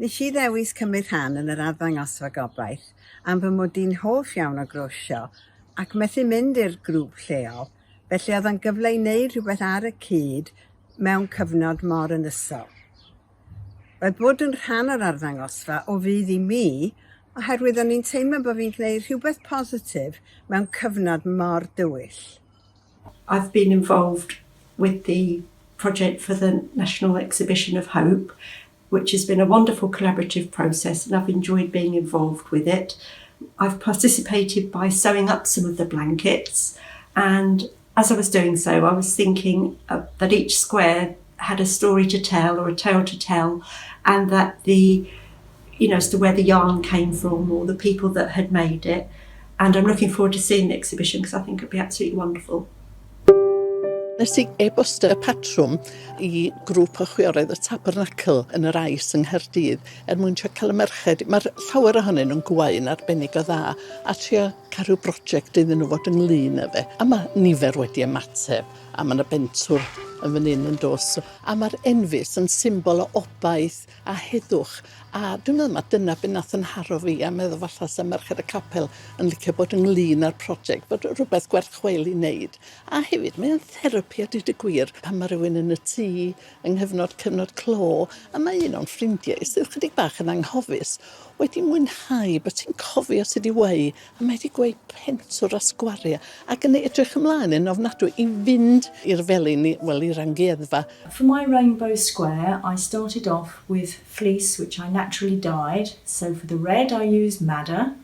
Nes I ddewis cymryd rhan yn yr Arddangosfa Gobaith am fy mod i'n hoff iawn o grwsio ac methu mynd i'r grŵp lleol, felly oedd yn gyfle i wneud rhywbeth ar y cyd mewn cyfnod mor ynysol. Roedd bod yn rhan o'r Arddangosfa o fydd i mi oherwydd o'n i'n teimlo bod fi'n gwneud rhywbeth positif mewn cyfnod mor dywyll. I've been involved with the project for the National Exhibition of Hope, which has been a wonderful collaborative process, and I've enjoyed being involved with it. I've participated by sewing up some of the blankets, and as I was doing so, I was thinking that each square had a story to tell or a tale to tell, and that as to where the yarn came from or the people that had made it. And I'm looking forward to seeing the exhibition because I think it'll be absolutely wonderful. Nes I e-bostio y patrwm I grŵp o chwiorydd y Tabernacl yn yr Ais yng Nghaerdydd mwyn trio cael y merched. Mae'r llawer ohonyn nhw'n gwain arbennig o dda a trio cael rhyw brosiect iddyn nhw fod ynglyn â fe. A mae nifer wedi ymateb a mae yna bentwr yn fan hyn yn dos. A mae'r enfys yn symbol o obaith a heddwch. A dwi'n meddwl mae dyna be nath yn haro fi a meddwl falle sy'n merched y capel yn licio bod ynglyn â'r prosiect, bod rhywbeth gwerth chweil I wneud. A hefyd, mae'n therapi a dyd y gwir pan mae rhywun yn y tŷ yng cyfnod clo, a mae un o'n ffrindiau sydd chydig bach yn anghofus wedi mwynhau bod ti'n cofio sydd I wei, a mae wedi gweud pentwr a sgwariau, ac yn edrych ymlaen yn ofnadwy I fynd i'r felin, i'r amgueddfa. For my rainbow square, I started off with fleece, which I naturally dyed. So for the red, I used madder,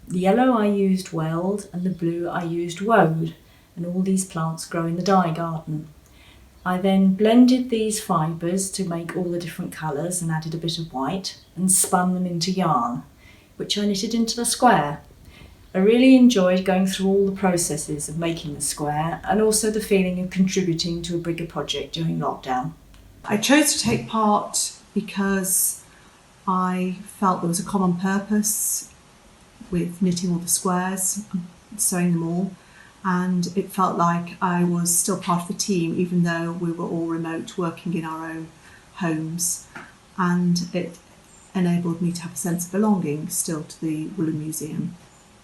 the yellow I used weld, and the blue I used woad. And all these plants grow in the dye garden. I then blended these fibres to make all the different colours and added a bit of white and spun them into yarn, which I knitted into the square. I really enjoyed going through all the processes of making the square and also the feeling of contributing to a bigger project during lockdown. I chose to take part because I felt there was a common purpose with knitting all the squares, sewing them all. And it felt like I was still part of the team, even though we were all remote, working in our own homes. And it enabled me to have a sense of belonging still to the Woollen Museum.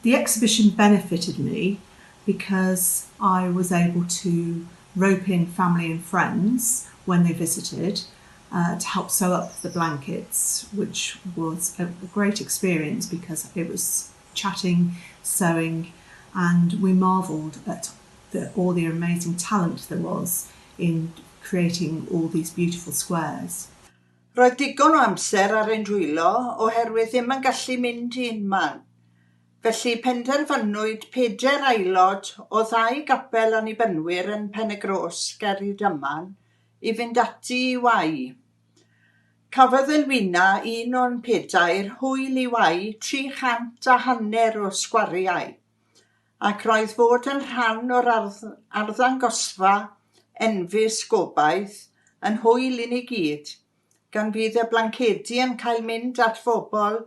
The exhibition benefited me because I was able to rope in family and friends when they visited to help sew up the blankets, which was a great experience because it was chatting, sewing, and we marvelled at all the amazing talent there was in creating all these beautiful squares. Roedd digon o amser ar ein dwylo oherwydd ddim yn gallu mynd I unman. Felly penderfynwyd 4 aelod o 2 gapel annibynwyr yn Pen-y-Gros, Gerrydyman, I fynd ati I wai. Cafodd Elwina un o'n 4 hwyl I wai 350 o sgwariau, ac roedd fod yn rhan o'r Arddangosfa enfys Gobaith yn hwyl I ni gyd, gan fydd y blancedi yn cael mynd at phobl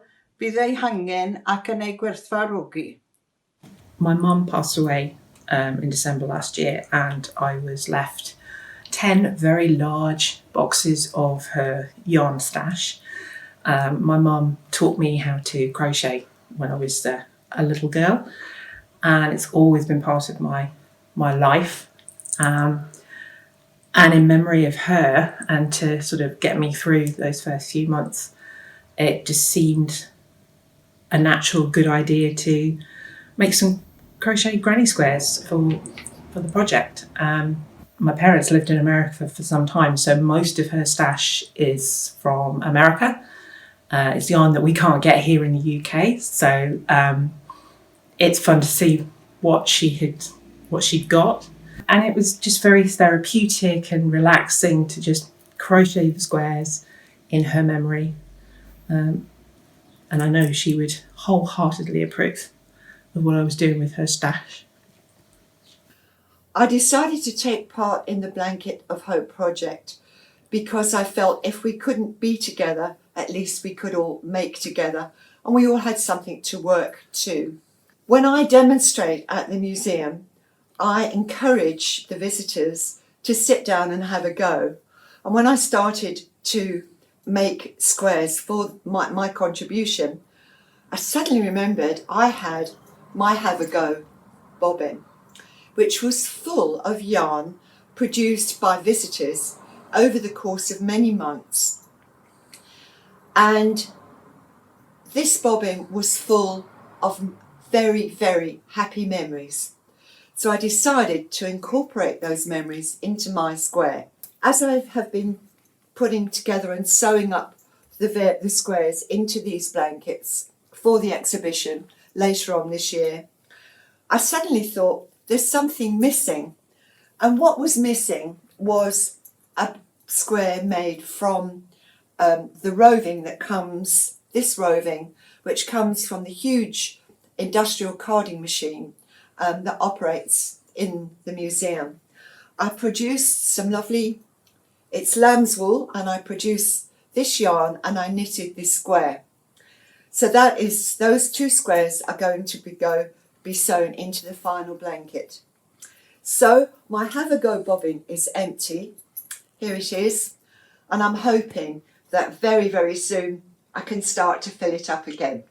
bydd eu hangen ac yn ei gwerthfawrogi. My mum passed away in December last year, and I was left 10 very large boxes of her yarn stash. My mum taught me how to crochet when I was a little girl, and it's always been part of my life. And in memory of her, and to sort of get me through those first few months, it just seemed a natural good idea to make some crochet granny squares for the project. My parents lived in America for some time, so most of her stash is from America. It's yarn that we can't get here in the UK, so it's fun to see what she'd got. And it was just very therapeutic and relaxing to just crochet the squares in her memory. And I know she would wholeheartedly approve of what I was doing with her stash. I decided to take part in the Blanket of Hope project because I felt if we couldn't be together, at least we could all make together, and we all had something to work to. When I demonstrate at the museum, I encourage the visitors to sit down and have a go. And when I started to make squares for my contribution, I suddenly remembered I had my Have a Go bobbin, which was full of yarn produced by visitors over the course of many months. And this bobbin was full of very, very happy memories. So I decided to incorporate those memories into my square. As I have been putting together and sewing up the squares into these blankets for the exhibition later on this year, I suddenly thought there's something missing. And what was missing was a square made from the roving that comes, this roving, which comes from the huge industrial carding machine that operates in the museum. I produced some lovely, it's lamb's wool, and I produced this yarn and I knitted this square. So that is, those two squares are going to be sewn into the final blanket. So my Have a Go bobbin is empty. Here it is. And I'm hoping that very, very soon I can start to fill it up again.